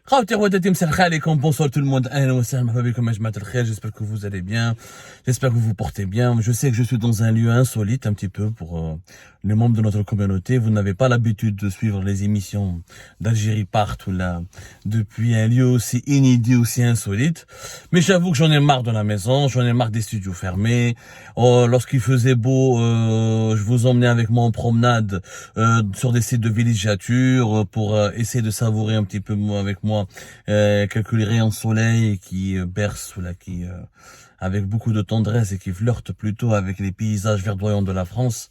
Bonsoir tout le monde, j'espère que vous allez bien, j'espère que vous vous portez bien. Je sais que je suis dans un lieu insolite un petit peu pour les membres de notre communauté. Vous n'avez pas l'habitude de suivre les émissions d'Algérie partout là, depuis un lieu aussi inédit, aussi insolite. Mais j'avoue que j'en ai marre de la maison, j'en ai marre des studios fermés. Lorsqu'il faisait beau, je vous emmenais avec moi en promenade sur des sites de villégiature pour essayer de savourer un petit peu avec moi quelques rayons de soleil qui bercent là, qui avec beaucoup de tendresse et qui flirtent plutôt avec les paysages verdoyants de la France.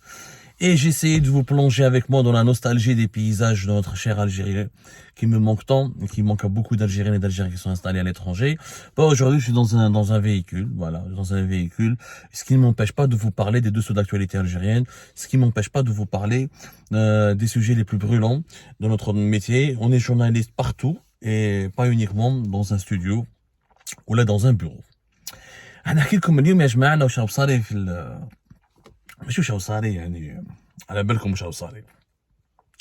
Et j'ai essayé de vous plonger avec moi dans la nostalgie des paysages de notre cher Algérie, qui me manque tant, et qui manque à beaucoup d'Algériens et d'Algériens qui sont installés à l'étranger. Aujourd'hui, je suis dans un véhicule, voilà, dans un véhicule, ce qui ne m'empêche pas de vous parler des dessous d'actualité algérienne, ce qui ne m'empêche pas de vous parler des sujets les plus brûlants de notre métier. On est journaliste partout, et pas uniquement dans un studio, ou là dans un bureau. هنحكي لكم اليوم يا جماعة واش راهو صاري في ماشي واش راهو صاري يعني على بالكم واش راهو صاري.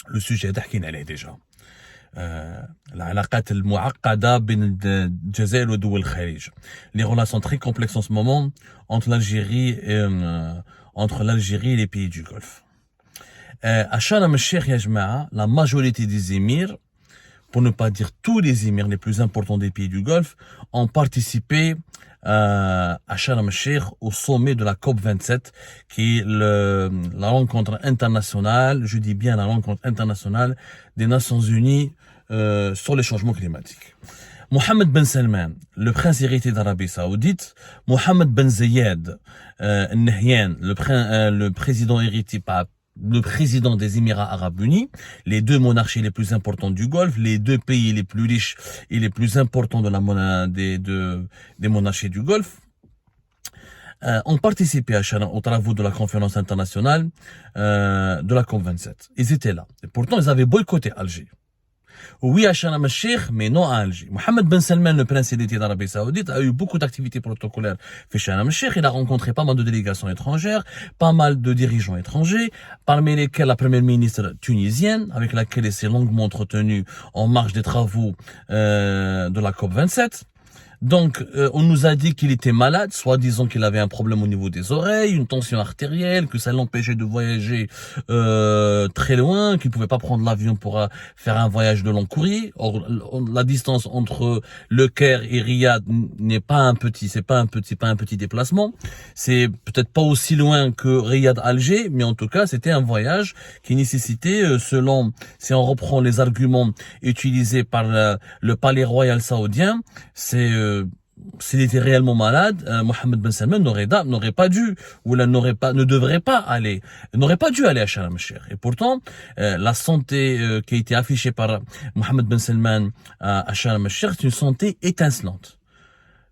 لو سوجي هذا حكينا عليه ديجا. العلاقات المعقدة بين الجزائر ودول الخليج. Les relations très complexes en ce moment entre l'Algérie et les pays du Golfe. À Sharm el-Sheikh يا جماعة, la majorité des émirs, pour ne pas dire tous les émirs les plus importants des pays du Golfe, ont participé à Sharm el-Sheikh au sommet de la COP27, qui est la rencontre internationale, je dis bien la rencontre internationale des Nations Unies sur les changements climatiques. Mohammed Ben Salman, le prince héritier d'Arabie Saoudite, Mohammed Ben Zayed Al-Nahyan, le président héritier le président des Émirats Arabes Unis, les deux monarchies les plus importantes du Golfe, les deux pays les plus riches et les plus importants des monarchies du Golfe, ont participé aux travaux de la conférence internationale de la COP27. Ils étaient là. Et pourtant, ils avaient boycotté Alger. Oui à Sharm el-Sheikh, mais non à Alger. Mohammed Ben Salman, le prince héritier d'Arabie Saoudite, a eu beaucoup d'activités protocolaires fait Sharm el-Sheikh. Il a rencontré pas mal de délégations étrangères, pas mal de dirigeants étrangers, parmi lesquels la première ministre tunisienne, avec laquelle il s'est longuement entretenu en marge des travaux de la COP27. Donc, on nous a dit qu'il était malade, soit disant qu'il avait un problème au niveau des oreilles, une tension artérielle, que ça l'empêchait de voyager très loin, qu'il pouvait pas prendre l'avion pour faire un voyage de long courrier. Or, la distance entre Le Caire et Riyad n'est pas un petit déplacement. C'est peut-être pas aussi loin que Riyad-Alger, mais en tout cas, c'était un voyage qui nécessitait, selon, si on reprend les arguments utilisés par le palais royal saoudien, s'il était réellement malade, Mohammed Ben Salman n'aurait pas dû, ou ne devrait pas aller, n'aurait pas dû aller à Sharm el-Sheikh. Et pourtant, la santé qui a été affichée par Mohammed Ben Salman à Sharm el-Sheikh, c'est une santé étincelante.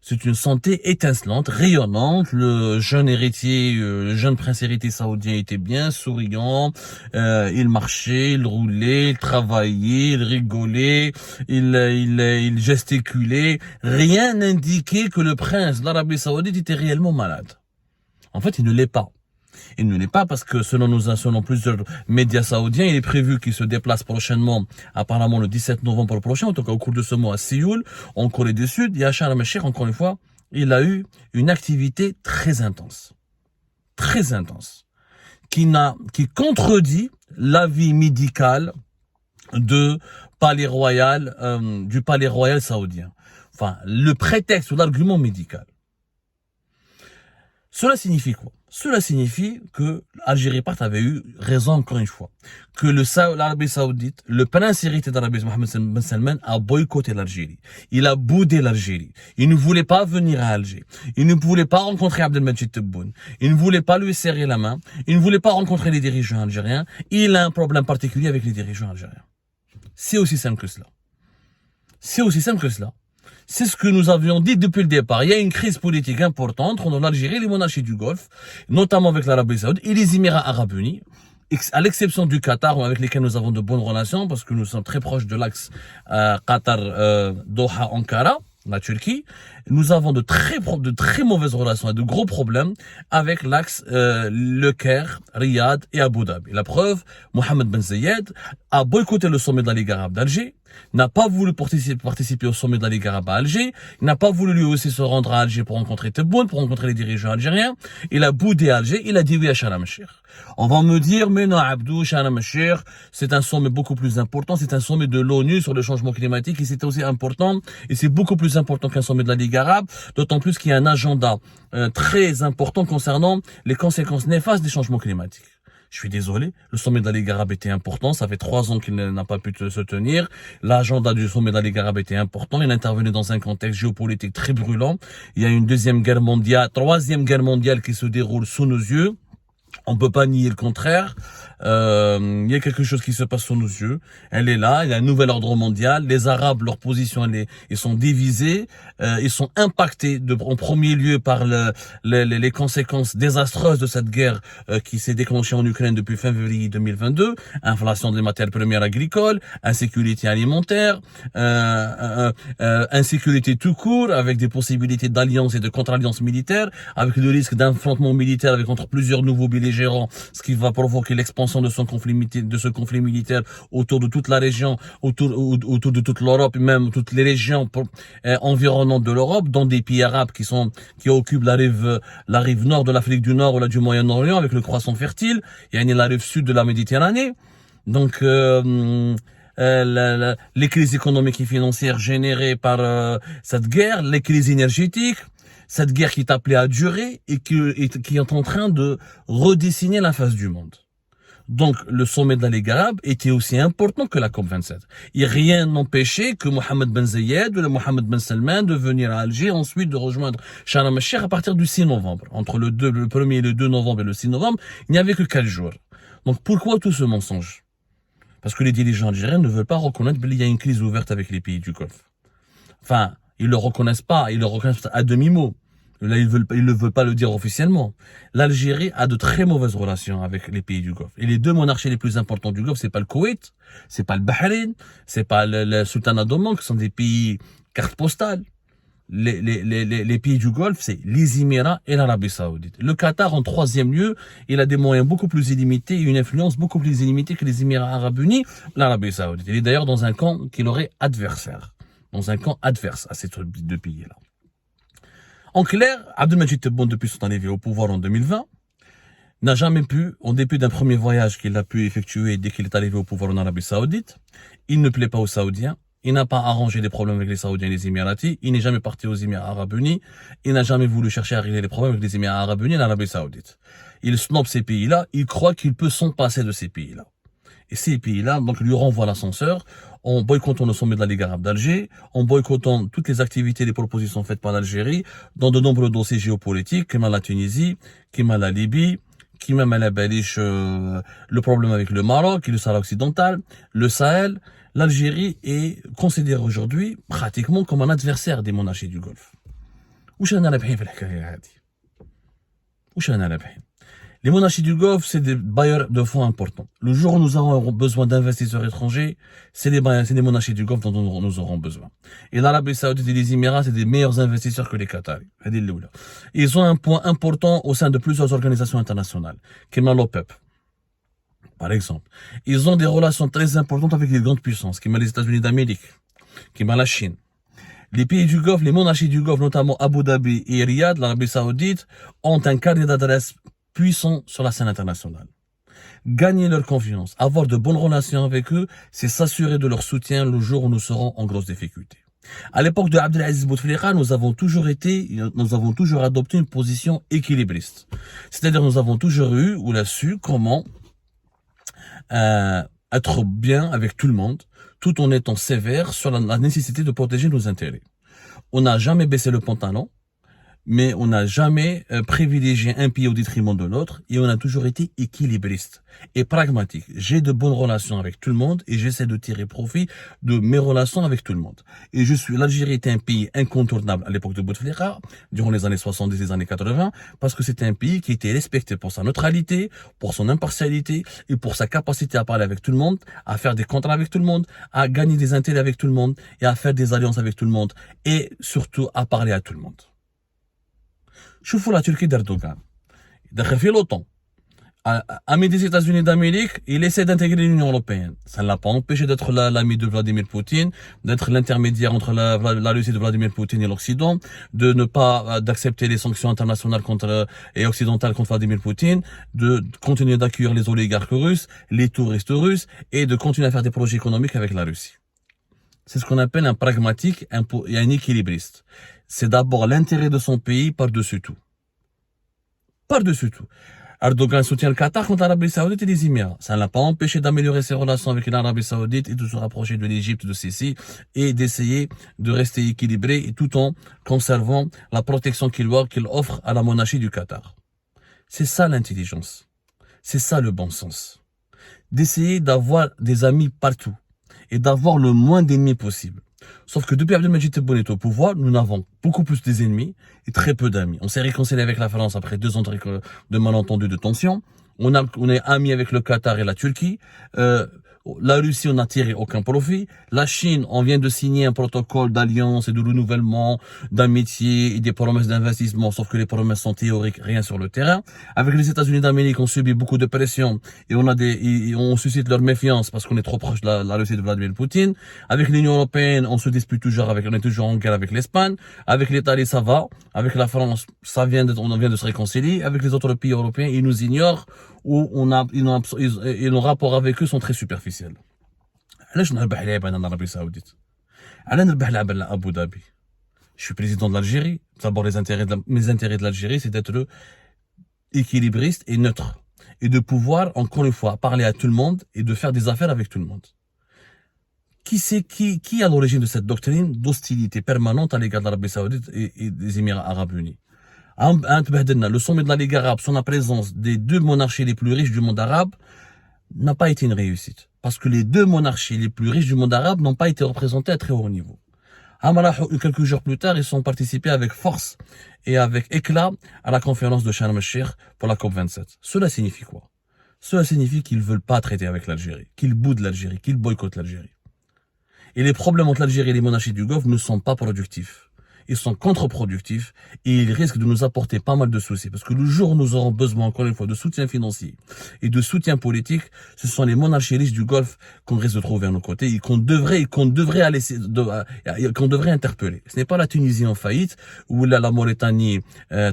C'est une santé étincelante, rayonnante. Le jeune héritier, le jeune prince héritier saoudien était bien souriant. Il marchait, il roulait, il travaillait, il rigolait, il gesticulait. Rien n'indiquait que le prince d'Arabie Saoudite était réellement malade. En fait, il ne l'est pas. Il ne l'est pas parce que selon plusieurs médias saoudiens, il est prévu qu'il se déplace prochainement, apparemment le 17 novembre prochain, en tout cas au cours de ce mois à Séoul, en Corée du Sud. Et à Sharm el-Sheikh, encore une fois, il a eu une activité très intense, qui contredit l'avis médical du palais royal saoudien. Enfin, le prétexte ou l'argument médical. Cela signifie quoi? Cela signifie que l'Algérie part avait eu raison encore une fois. Que l'Arabie Saoudite, le prince héritier d'Arabie, Mohammed Ben Salman, a boycotté l'Algérie. Il a boudé l'Algérie. Il ne voulait pas venir à Alger. Il ne voulait pas rencontrer Abdelmajid Tebboune. Il ne voulait pas lui serrer la main. Il ne voulait pas rencontrer les dirigeants algériens. Il a un problème particulier avec les dirigeants algériens. C'est aussi simple que cela. C'est aussi simple que cela. C'est ce que nous avions dit depuis le départ. Il y a une crise politique importante entre l'Algérie et les monarchies du Golfe, notamment avec l'Arabie Saoudite et les Émirats Arabes Unis, à l'exception du Qatar, avec lesquels nous avons de bonnes relations, parce que nous sommes très proches de l'axe Qatar-Doha-Ankara, la Turquie. Nous avons de très mauvaises relations et de gros problèmes avec l'axe Le Caire, Riyad et Abu Dhabi. La preuve, Mohammed Ben Zayed a boycotté le sommet de la Ligue arabe d'Alger. n'a pas voulu participer au sommet de la Ligue arabe à Alger, il n'a pas voulu lui aussi se rendre à Alger pour rencontrer Tebboune, pour rencontrer les dirigeants algériens. Il a boudé Alger, il a dit oui à Sharm el-Sheikh. On va me dire, mais non, Abdou, Sharm el-Sheikh, c'est un sommet beaucoup plus important, c'est un sommet de l'ONU sur le changement climatique et c'est aussi important, et c'est beaucoup plus important qu'un sommet de la Ligue arabe, d'autant plus qu'il y a un agenda très important concernant les conséquences néfastes des changements climatiques. Je suis désolé, le sommet de la Ligue arabe était important, ça fait 3 ans qu'il n'a pas pu se tenir. L'agenda du sommet de la Ligue arabe était important, il intervenait dans un contexte géopolitique très brûlant. Il y a une troisième guerre mondiale qui se déroule sous nos yeux. On ne peut pas nier le contraire. Il y a quelque chose qui se passe sous nos yeux. Elle est là. Il y a un nouvel ordre mondial. Les Arabes, leur position, ils sont divisés. Ils sont impactés en premier lieu par les conséquences désastreuses de cette guerre qui s'est déclenchée en Ukraine depuis fin février 2022. Inflation des matières premières agricoles, insécurité alimentaire, insécurité tout court, avec des possibilités d'alliance et de contre-alliance militaire, avec le risque d'affrontement militaire entre plusieurs nouveaux belligérants, ce qui va provoquer l'expansion de ce conflit militaire autour de toute la région, autour de toute l'Europe, même toutes les régions environnantes de l'Europe, dans des pays arabes qui occupent la rive nord de l'Afrique du Nord ou du Moyen-Orient avec le croissant fertile, il y a la rive sud de la Méditerranée. Donc les crises économiques et financières générées par cette guerre, les crises énergétiques, cette guerre qui est appelée à durer et qui est en train de redessiner la face du monde. Donc, le sommet de la Ligue arabe était aussi important que la COP27. Et rien n'empêchait que Mohammed Ben Zayed ou le Mohammed Ben Salman de venir à Alger, ensuite de rejoindre Sharm el-Sheikh à partir du 6 novembre. Entre le 1er et le 2 novembre et le 6 novembre, il n'y avait que 4 jours. Donc, pourquoi tout ce mensonge? Parce que les dirigeants algériens ne veulent pas reconnaître qu'il y a une crise ouverte avec les pays du Golfe. Enfin, ils le reconnaissent pas, ils le reconnaissent à demi-mot. Là, ils ne veulent pas le dire officiellement. L'Algérie a de très mauvaises relations avec les pays du Golfe. Et les deux monarchies les plus importantes du Golfe, c'est pas le Koweït, c'est pas le Bahreïn, c'est pas le Sultanat d'Oman, qui sont des pays carte postale. Les pays du Golfe, c'est les Émirats et l'Arabie Saoudite. Le Qatar, en troisième lieu, il a des moyens beaucoup plus illimités et une influence beaucoup plus illimitée que les Émirats Arabes Unis, l'Arabie Saoudite. Il est d'ailleurs dans un camp qui leur est adversaire. Dans un camp adverse à ces deux pays-là. En clair, Abdelmadjid Tebboune, depuis son arrivée au pouvoir en 2020, n'a jamais pu, en dépit d'un premier voyage qu'il a pu effectuer dès qu'il est arrivé au pouvoir en Arabie Saoudite, il ne plaît pas aux Saoudiens, il n'a pas arrangé les problèmes avec les Saoudiens et les Émiratis, il n'est jamais parti aux Émirats Arabes Unis, il n'a jamais voulu chercher à régler les problèmes avec les Émirats Arabes Unis et l'Arabie Saoudite. Il snob ces pays-là, il croit qu'il peut s'en passer de ces pays-là. Et ces pays-là, donc, lui renvoient l'ascenseur en boycottant le sommet de la Ligue arabe d'Alger, en boycottant toutes les activités et les propositions faites par l'Algérie dans de nombreux dossiers géopolitiques, comme la Tunisie, comme la Libye, qui même la Baliche, le problème avec le Maroc et le Sahara occidental, le Sahel. L'Algérie est considérée aujourd'hui pratiquement comme un adversaire des monarchies du Golfe. Où شانا رابحين في الحكاية هذه؟ où شانا رابحين؟ Les monarchies du Golfe, c'est des bailleurs de fonds importants. Le jour où nous aurons besoin d'investisseurs étrangers, c'est des monarchies du Golfe dont nous aurons besoin. Et l'Arabie Saoudite et les Émirats, c'est des meilleurs investisseurs que les Qataris. Ils ont un point important au sein de plusieurs organisations internationales, comme l'OPEP, par exemple. Ils ont des relations très importantes avec les grandes puissances, comme les États-Unis d'Amérique, comme la Chine. Les pays du Golfe, les monarchies du Golfe, notamment Abu Dhabi et Riyad, l'Arabie Saoudite, ont un carnet d'adresses puissants sur la scène internationale. Gagner leur confiance, avoir de bonnes relations avec eux, c'est s'assurer de leur soutien le jour où nous serons en grosse difficulté. À l'époque de Abdelaziz Bouteflika, nous avons toujours adopté une position équilibriste. C'est-à-dire, nous avons toujours eu ou su comment être bien avec tout le monde, tout en étant sévère sur la nécessité de protéger nos intérêts. On n'a jamais baissé le pantalon, mais on n'a jamais privilégié un pays au détriment de l'autre et on a toujours été équilibriste et pragmatique. J'ai de bonnes relations avec tout le monde et j'essaie de tirer profit de mes relations avec tout le monde. Et l'Algérie était un pays incontournable à l'époque de Bouteflika, durant les années 70 et les années 80, parce que c'était un pays qui était respecté pour sa neutralité, pour son impartialité et pour sa capacité à parler avec tout le monde, à faire des contrats avec tout le monde, à gagner des intérêts avec tout le monde et à faire des alliances avec tout le monde et surtout à parler à tout le monde. شوفوا la Turquie d'Erdogan دخل في l'OTAN Ami des États-Unis d'Amérique, il essaie d'intégrer l'Union européenne. Ça ne l'a pas empêché d'être l'ami de Vladimir Poutine, d'être l'intermédiaire entre la Russie de Vladimir Poutine et l'Occident, de ne pas d'accepter les sanctions internationales et occidentales contre Vladimir Poutine, de continuer d'accueillir les oligarques russes, les touristes russes, et de continuer à faire des projets économiques avec la Russie. C'est ce qu'on appelle un pragmatique et un équilibriste. C'est d'abord l'intérêt de son pays par-dessus tout. Par-dessus tout. Erdogan soutient le Qatar contre l'Arabie Saoudite et les Émirats. Ça ne l'a pas empêché d'améliorer ses relations avec l'Arabie Saoudite et de se rapprocher de l'Égypte, de Sisi, et d'essayer de rester équilibré et tout en conservant la protection qu'il offre à la monarchie du Qatar. C'est ça l'intelligence. C'est ça le bon sens. D'essayer d'avoir des amis partout et d'avoir le moins d'ennemis possible. Sauf que depuis Abdelmajid Tebboune est au pouvoir, nous n'avons beaucoup plus d'ennemis et très peu d'amis. On s'est réconcilié avec la France après 2 ans de malentendus, de tensions. On est amis avec le Qatar et la Turquie. La Russie, on n'a tiré aucun profit. La Chine, on vient de signer un protocole d'alliance et de renouvellement, d'amitié et des promesses d'investissement, sauf que les promesses sont théoriques, rien sur le terrain. Avec les États-Unis d'Amérique, on subit beaucoup de pression et on suscite leur méfiance parce qu'on est trop proche de la Russie de Vladimir Poutine. Avec l'Union européenne, on se dispute toujours on est toujours en guerre avec l'Espagne. Avec l'Italie, ça va. Avec la France, on vient de se réconcilier. Avec les autres pays européens, ils nous ignorent ou nos rapports avec eux sont très superficiels. علاش نربح لعب انا l'Arabie Saoudite? على نربح لعب Abu Dhabi? Je suis président de l'Algérie. D'abord, mes intérêts de l'Algérie, c'est d'être équilibriste et neutre. Et de pouvoir, encore une fois, parler à tout le monde et de faire des affaires avec tout le monde. Qui est à l'origine de cette doctrine d'hostilité permanente à l'égard de l'Arabie Saoudite et des Émirats Arabes Unis? Le sommet de la Ligue arabe, sans la présence des 2 monarchies les plus riches du monde arabe, n'a pas été une réussite. Parce que les 2 monarchies les plus riches du monde arabe n'ont pas été représentées à très haut niveau. Quelques jours plus tard, ils sont participés avec force et avec éclat à la conférence de Sharm el-Sheikh pour la COP27. Cela signifie quoi? Cela signifie qu'ils ne veulent pas traiter avec l'Algérie, qu'ils boudent l'Algérie, qu'ils boycottent l'Algérie. Et les problèmes entre l'Algérie et les monarchies du Golfe ne sont pas productifs. Ils sont contre-productifs et ils risquent de nous apporter pas mal de soucis. Parce que le jour où nous aurons besoin, encore une fois, de soutien financier et de soutien politique, ce sont les monarchies riches du Golfe qu'on risque de trouver à nos côtés et qu'on devrait interpeller. Ce n'est pas la Tunisie en faillite, ou la Mauritanie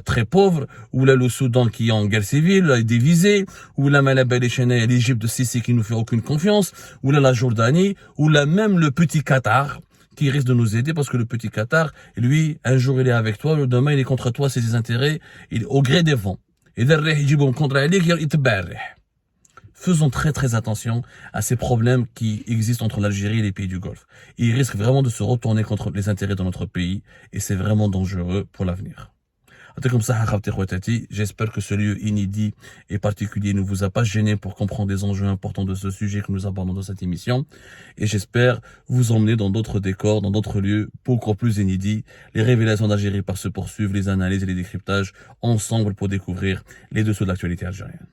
très pauvre, ou là le Soudan qui est en guerre civile, divisé, ou la Malab et l'Égypte de Sisi qui nous fait aucune confiance, ou là la Jordanie, ou là même le petit Qatar, qui risque de nous aider parce que le petit Qatar, lui, un jour il est avec toi, demain il est contre toi, c'est ses intérêts, il est au gré des vents. Et faisons très attention à ces problèmes qui existent entre l'Algérie et les pays du Golfe. Ils risquent vraiment de se retourner contre les intérêts de notre pays et c'est vraiment dangereux pour l'avenir. J'espère que ce lieu inédit et particulier ne vous a pas gêné pour comprendre des enjeux importants de ce sujet que nous abordons dans cette émission. Et j'espère vous emmener dans d'autres décors, dans d'autres lieux beaucoup plus inédits. Les révélations d'Algérie par se poursuivre, les analyses et les décryptages ensemble pour découvrir les dessous de l'actualité algérienne.